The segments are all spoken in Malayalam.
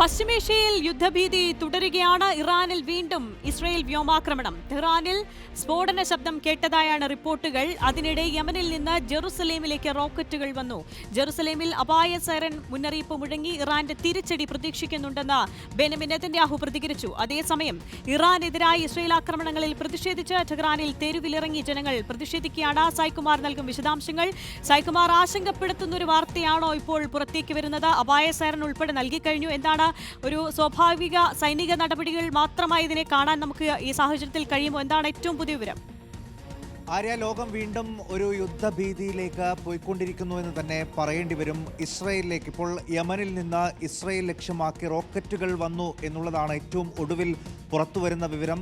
പശ്ചിമേഷ്യയിൽ യുദ്ധഭീതി തുടരുകയാണ്. ഇറാനിൽ വീണ്ടും ഇസ്രയേൽ വ്യോമാക്രമണം. ടെഹ്റാനിൽ സ്ഫോടന ശബ്ദം കേട്ടതായാണ് റിപ്പോർട്ടുകൾ. അതിനിടെ യമനിൽ നിന്ന് ജെറുസലേമിലേക്ക് റോക്കറ്റുകൾ വന്നു. ജെറുസലേമിൽ അപായ സൈറൻ മുന്നറിയിപ്പ് മുഴങ്ങി. ഇറാന്റെ തിരിച്ചടി പ്രതീക്ഷിക്കുന്നുണ്ടെന്ന് ബെന്യാമിൻ നെതന്യാഹു പ്രതികരിച്ചു. അതേസമയം ഇറാനെതിരായ ഇസ്രയേൽ ആക്രമണങ്ങളിൽ പ്രതിഷേധിച്ച് ടെഹ്റാനിൽ തെരുവിലിറങ്ങി ജനങ്ങൾ പ്രതിഷേധിക്കുകയാണ്. സായ്കുമാർ നൽകും വിശദാംശങ്ങൾ. സായ്കുമാർ, ആശങ്കപ്പെടുത്തുന്ന ഒരു വാർത്തയാണോ ഇപ്പോൾ പുറത്തേക്ക് വരുന്നത്? അപായ സൈറൻ ഉൾപ്പെടെ നൽകിക്കഴിഞ്ഞു. എന്താണ് ഒരു സ്വാഭാവിക സൈനിക നടപടികൾ മാത്രമായി ഇതിനെ കാണാൻ നമുക്ക് ഈ സാഹചര്യത്തിൽ കഴിയുമോ? എന്താണ് ഏറ്റവും പുതിയ വിവരം? ആര്യ, ലോകം വീണ്ടും ഒരു യുദ്ധഭീതിയിലേക്ക് പോയിക്കൊണ്ടിരിക്കുന്നു എന്ന് തന്നെ പറയേണ്ടി വരും. ഇസ്രയേലിലേക്ക് ഇപ്പോൾ യമനിൽ നിന്ന് ഇസ്രയേൽ ലക്ഷ്യമാക്കി റോക്കറ്റുകൾ വന്നു എന്നുള്ളതാണ് ഏറ്റവും ഒടുവിൽ പുറത്തുവരുന്ന വിവരം.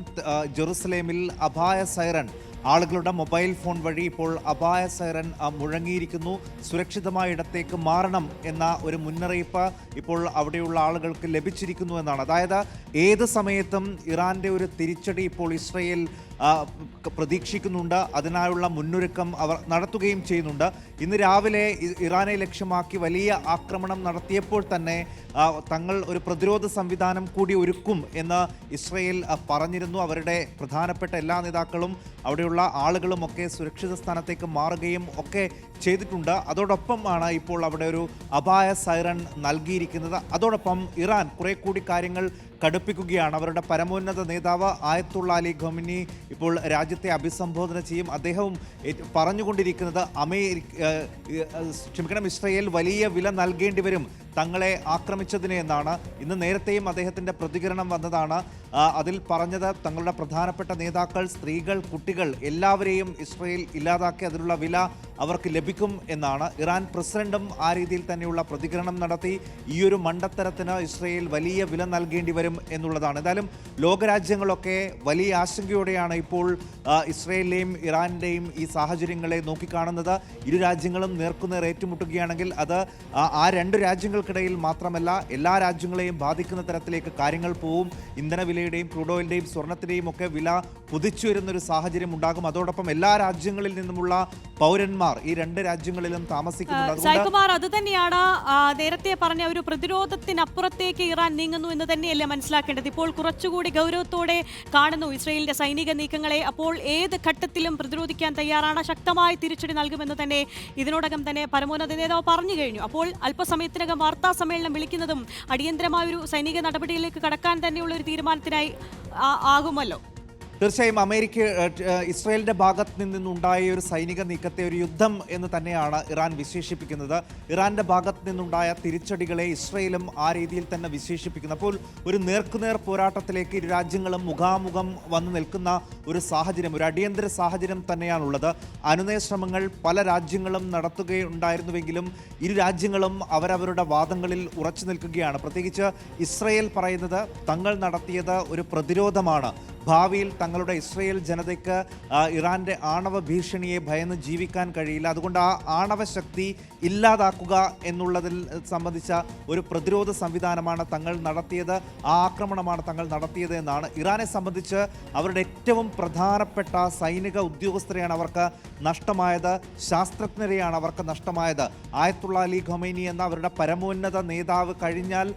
ജെറുസലേമിൽ അപായ സൈറൻ, ആളുകളുടെ മൊബൈൽ ഫോൺ വഴി ഇപ്പോൾ അപായ സൈറൻ മുഴങ്ങിയിരിക്കുന്നു. സുരക്ഷിതമായ ഇടത്തേക്ക് മാറണം എന്ന ഒരു മുന്നറിയിപ്പ് ഇപ്പോൾ അവിടെയുള്ള ആളുകൾക്ക് ലഭിച്ചിരിക്കുന്നു എന്നാണ്. അതായത് ഏത് സമയത്തും ഇറാന്റെ ഒരു തിരിച്ചടി ഇപ്പോൾ ഇസ്രയേൽ പ്രതീക്ഷിക്കുന്നുണ്ട്. അതിനായുള്ള മുന്നൊരുക്കം അവർ നടത്തുകയും ചെയ്യുന്നുണ്ട്. ഇന്ന് രാവിലെ ഇറാനെ ലക്ഷ്യമാക്കി വലിയ ആക്രമണം നടത്തിയപ്പോൾ തന്നെ തങ്ങൾ ഒരു പ്രതിരോധ സംവിധാനം കൂടി ഒരുക്കും എന്ന് ഇസ്രയേൽ പറഞ്ഞിരുന്നു. അവരുടെ പ്രധാനപ്പെട്ട എല്ലാ നേതാക്കളും അവിടെയുള്ള ആളുകളുമൊക്കെ സുരക്ഷിത സ്ഥാനത്തേക്ക് മാറുകയും ഒക്കെ ചെയ്തിട്ടുണ്ട്. അതോടൊപ്പമാണ് ഇപ്പോൾ അവിടെ ഒരു അപായ സൈറൻ നൽകിയിരിക്കുന്നത്. അതോടൊപ്പം ഇറാൻ കുറെ കൂടി കാര്യങ്ങൾ കടുപ്പിക്കുകയാണ്. അവരുടെ പരമോന്നത നേതാവ് ആയത്തുള്ള അലി ഖമേനി ഇപ്പോൾ രാജ്യത്തെ അഭിസംബോധന ചെയ്യും. അദ്ദേഹവും പറഞ്ഞുകൊണ്ടിരിക്കുന്നത് ഇസ്രയേൽ വലിയ വില നൽകേണ്ടി വരും തങ്ങളെ ആക്രമിച്ചതിന് എന്നാണ്. ഇന്ന് നേരത്തെയും അദ്ദേഹത്തിൻ്റെ പ്രതികരണം വന്നതാണ്. അതിൽ പറഞ്ഞത് തങ്ങളുടെ പ്രധാനപ്പെട്ട നേതാക്കൾ, സ്ത്രീകൾ, കുട്ടികൾ എല്ലാവരെയും ഇസ്രയേൽ ഇല്ലാതാക്കി അതിനുള്ള വില അവർക്ക് ലഭിക്കും എന്നാണ്. ഇറാൻ പ്രസിഡന്റും ആ രീതിയിൽ തന്നെയുള്ള പ്രതികരണം നടത്തി. ഈ ഒരു മണ്ടത്തരത്തിന് ഇസ്രയേൽ വലിയ വില നൽകേണ്ടി വരും എന്നുള്ളതാണ്. എന്തായാലും ലോകരാജ്യങ്ങളൊക്കെ വലിയ ആശങ്കയോടെയാണ് ഇപ്പോൾ ഇസ്രയേലിലെയും ഇറാൻ്റെയും ഈ സാഹചര്യങ്ങളെ നോക്കിക്കാണുന്നത്. ഇരു രാജ്യങ്ങളും നേർക്കുനേർ ഏറ്റുമുട്ടുകയാണെങ്കിൽ അത് ആ രണ്ട് രാജ്യങ്ങൾക്കിടയിൽ മാത്രമല്ല എല്ലാ രാജ്യങ്ങളെയും ബാധിക്കുന്ന തരത്തിലേക്ക് കാര്യങ്ങൾ പോവും. ഇന്ധനവിലയുടെയും ക്രൂഡ് ഓയിലിൻ്റെയും സ്വർണത്തിൻ്റെയും ഒക്കെ വില കുതിച്ചു വരുന്നൊരു സാഹചര്യം ഉണ്ടാകും. അതോടൊപ്പം എല്ലാ രാജ്യങ്ങളിൽ നിന്നുമുള്ള പൗരന്മാർ ഈ രണ്ട് രാജ്യങ്ങളിലും താമസിക്കുന്നുണ്ട്. സായ്കുമാർ, അത് തന്നെയാണ് നേരത്തെ പറഞ്ഞ ഒരു പ്രതിരോധത്തിനപ്പുറത്തേക്ക് ഇറാൻ നീങ്ങുന്നു എന്ന് തന്നെയല്ലേ മനസ്സിലാക്കേണ്ടത്? ഇപ്പോൾ കുറച്ചുകൂടി ഗൗരവത്തോടെ കാണുന്നു ഇസ്രയേലിന്റെ സൈനിക നീക്കങ്ങളെ. അപ്പോൾ ഏത് ഘട്ടത്തിലും പ്രതിരോധിക്കാൻ തയ്യാറാണ്, ശക്തമായ തിരിച്ചടി നൽകുമെന്ന് തന്നെ ഇതിനോടകം തന്നെ പരമോന്നത നേതാവ് പറഞ്ഞു കഴിഞ്ഞു. അപ്പോൾ അല്പസമയത്തിനകം വാർത്താ സമ്മേളനം വിളിക്കുന്നതും അടിയന്തരമായ ഒരു സൈനിക നടപടിയിലേക്ക് കടക്കാൻ തന്നെയുള്ള ഒരു തീരുമാനത്തിനായി ആകുമല്ലോ. തീർച്ചയായും ഇസ്രയേലിന്റെ ഭാഗത്ത് നിന്നുണ്ടായ ഒരു സൈനിക നീക്കത്തെ ഒരു യുദ്ധം എന്ന് തന്നെയാണ് ഇറാൻ വിശേഷിപ്പിക്കുന്നത്. ഇറാന്റെ ഭാഗത്ത് നിന്നുണ്ടായ തിരിച്ചടികളെ ഇസ്രയേലും ആ രീതിയിൽ തന്നെ വിശേഷിപ്പിക്കുന്നു. അപ്പോൾ ഒരു നേർക്കുനേർ പോരാട്ടത്തിലേക്ക് ഇരു രാജ്യങ്ങളും മുഖാമുഖം വന്നു നിൽക്കുന്ന ഒരു സാഹചര്യം, ഒരു അടിയന്തര സാഹചര്യം തന്നെയാണുള്ളത്. അനുനയ ശ്രമങ്ങൾ പല രാജ്യങ്ങളും നടത്തുകയുണ്ടായിരുന്നുവെങ്കിലും ഇരു രാജ്യങ്ങളും അവരവരുടെ വാദങ്ങളിൽ ഉറച്ചു നിൽക്കുകയാണ്. പ്രത്യേകിച്ച് ഇസ്രയേൽ പറയുന്നത് തങ്ങൾ നടത്തിയത് ഒരു പ്രതിരോധമാണ്. ഭാവിയിൽ തങ്ങളുടെ ഇസ്രയേൽ ജനതയ്ക്ക് ഇറാന്റെ ആണവ ഭീഷണിയെ ഭയന്ന് ജീവിക്കാൻ കഴിയില്ല. അതുകൊണ്ട് ആ ആണവ ശക്തി ഇല്ലാതാക്കുക എന്നുള്ളതിൽ സംബന്ധിച്ച ഒരു പ്രതിരോധ സംവിധാനമാണ് തങ്ങൾ നടത്തിയത്, ആ ആക്രമണമാണ് തങ്ങൾ നടത്തിയത് എന്നാണ്. ഇറാനെ സംബന്ധിച്ച് അവരുടെ ഏറ്റവും പ്രധാനപ്പെട്ട സൈനിക ഉദ്യോഗസ്ഥരെയാണ് അവർക്ക് നഷ്ടമായത്, ശാസ്ത്രജ്ഞരെയാണ് അവർക്ക് നഷ്ടമായത്. ആയത്തുള്ള അലി ഖമേനി എന്ന അവരുടെ പരമോന്നത നേതാവ് കഴിഞ്ഞാൽ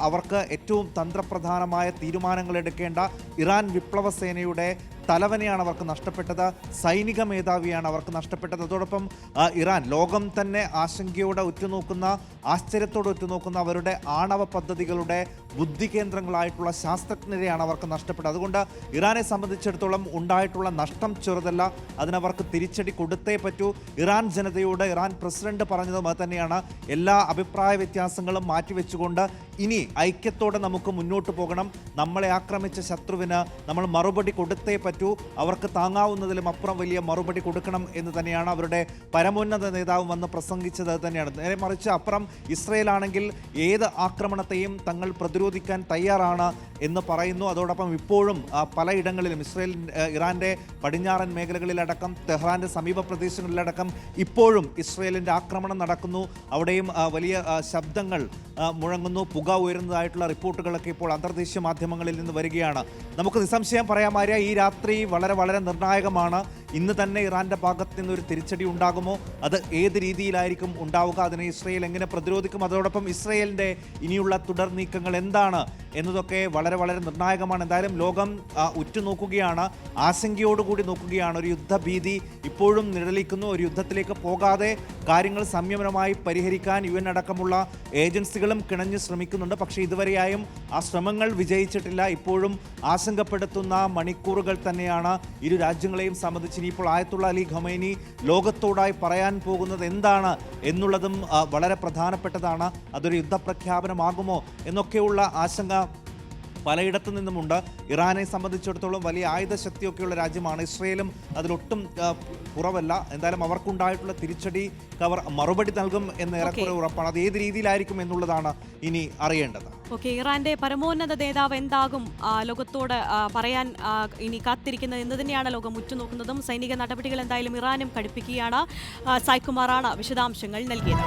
അവർക്ക് ഏറ്റവും തന്ത്രപ്രധാനമായ തീരുമാനങ്ങൾ എടുക്കേണ്ട ഇറാൻ വിപ്ലവ സേനയുടെ തലവനെയാണ് അവർക്ക് നഷ്ടപ്പെട്ടത്, സൈനിക മേധാവിയാണ് അവർക്ക് നഷ്ടപ്പെട്ടത്. അതോടൊപ്പം ഇറാൻ ലോകം തന്നെ ആശങ്കയോടെ ഉറ്റുനോക്കുന്ന, ആശ്ചര്യത്തോടെ ഉറ്റുനോക്കുന്ന അവരുടെ ആണവ പദ്ധതികളുടെ ബുദ്ധി കേന്ദ്രങ്ങളായിട്ടുള്ള ശാസ്ത്രജ്ഞരെയാണ് അവർക്ക് നഷ്ടപ്പെട്ടത്. അതുകൊണ്ട് ഇറാനെ സംബന്ധിച്ചിടത്തോളം ഉണ്ടായിട്ടുള്ള നഷ്ടം ചെറുതല്ല, അതിനവർക്ക് തിരിച്ചടി കൊടുത്തേ പറ്റൂ. ഇറാൻ ജനതയോട് ഇറാൻ പ്രസിഡന്റ് പറഞ്ഞതും അത് തന്നെയാണ്. എല്ലാ അഭിപ്രായ വ്യത്യാസങ്ങളും മാറ്റിവെച്ചുകൊണ്ട് ഇനി ഐക്യത്തോടെ നമുക്ക് മുന്നോട്ട് പോകണം. നമ്മളെ ആക്രമിച്ച ശത്രുവിന് നമ്മൾ മറുപടി കൊടുത്തേ പറ്റൂ. അവർക്ക് താങ്ങാവുന്നതിലും അപ്പുറം വലിയ മറുപടി കൊടുക്കണം എന്ന് തന്നെയാണ് അവരുടെ പരമോന്നത നേതാവ് വന്ന് പ്രസംഗിച്ചത് തന്നെയാണ്. നേരെ മറിച്ച് അപ്പുറം ഇസ്രയേൽ ആണെങ്കിൽ ഏത് ആക്രമണത്തെയും തങ്ങൾ പ്രതിരോധിക്കാൻ തയ്യാറാണ് എന്ന് പറയുന്നു. അതോടൊപ്പം ഇപ്പോഴും പലയിടങ്ങളിലും ഇറാന്റെ പടിഞ്ഞാറൻ മേഖലകളിലടക്കം ടെഹ്റാന്റെ സമീപ പ്രദേശങ്ങളിലടക്കം ഇപ്പോഴും ഇസ്രയേലിന്റെ ആക്രമണം നടക്കുന്നു. അവിടെയും വലിയ ശബ്ദങ്ങൾ മുഴങ്ങുന്നു, പുക ഉയരുന്നതായിട്ടുള്ള റിപ്പോർട്ടുകളൊക്കെ ഇപ്പോൾ അന്തർദേശീയ മാധ്യമങ്ങളിൽ നിന്ന് വരികയാണ്. നമുക്ക് നിസ്സംശയം പറയാൻ മാറിയ ഈ രാത്രി വളരെ വളരെ നിർണായകമാണ്. ഇന്ന് തന്നെ ഇറാന്റെ ഭാഗത്ത് നിന്നൊരു തിരിച്ചടി ഉണ്ടാകുമോ? അത് ഏത് രീതിയിലായിരിക്കും ഉണ്ടാവുക? അതിനെ ഇസ്രയേൽ എങ്ങനെ പ്രതിരോധിക്കും? അതോടൊപ്പം ഇസ്രയേലിന്റെ ഇനിയുള്ള തുടർ നീക്കങ്ങൾ എന്താണ് എന്നതൊക്കെ വളരെ വളരെ നിർണായകമാണ്. എന്തായാലും ലോകം ഉറ്റുനോക്കുകയാണ്, ആശങ്കയോടുകൂടി നോക്കുകയാണ്. ഒരു യുദ്ധഭീതി ഇപ്പോഴും നിഴലിക്കുന്നു. ഒരു യുദ്ധത്തിലേക്ക് പോകാതെ കാര്യങ്ങൾ സംയമനമായി പരിഹരിക്കാൻ UN അടക്കമുള്ള ഏജൻസികളും കിണഞ്ഞ് ശ്രമിക്കുന്നുണ്ട്. പക്ഷേ ഇതുവരെയായും ആ ശ്രമങ്ങൾ വിജയിച്ചിട്ടില്ല. ഇപ്പോഴും ആശങ്കപ്പെടുത്തുന്ന മണിക്കൂറുകൾ തന്നെയാണ് ഇരു രാജ്യങ്ങളെയും സംബന്ധിച്ച്. ഇനിയിപ്പോൾ ആയത്തുള്ള അലി ഖമൈനി ലോകത്തോടായി പറയാൻ പോകുന്നത് എന്താണ് എന്നുള്ളതും വളരെ പ്രധാനപ്പെട്ടതാണ്. അതൊരു യുദ്ധപ്രഖ്യാപനമാകുമോ എന്നൊക്കെയുള്ള ആശങ്ക പലയിടത്തു നിന്നുമുണ്ട്. ഇറാനെ സംബന്ധിച്ചിടത്തോളം വലിയ ആയുധശക്തിയൊക്കെയുള്ള രാജ്യമാണ്. ഇസ്രയേലും അതിലൊട്ടും കുറവല്ല. എന്തായാലും അവർക്കുണ്ടായിട്ടുള്ള തിരിച്ചടിക്ക് അവർ മറുപടി നൽകും എന്ന് ഏറെക്കുറെ ഉറപ്പാണ്. അത് ഏത് രീതിയിലായിരിക്കും എന്നുള്ളതാണ് ഇനി അറിയേണ്ടത്. ഇറാന്റെ പരമോന്നത നേതാവ് എന്താകും ലോകത്തോട് പറയാൻ ഇനി കാത്തിരിക്കുന്നത് എന്ന് തന്നെയാണ് ലോകം ഉറ്റുനോക്കുന്നതും. സൈനിക നടപടികൾ എന്തായാലും ഇറാനും കടുപ്പിക്കുകയാണ്. സായ്കുമാറാണ് വിശദാംശങ്ങൾ നൽകിയത്.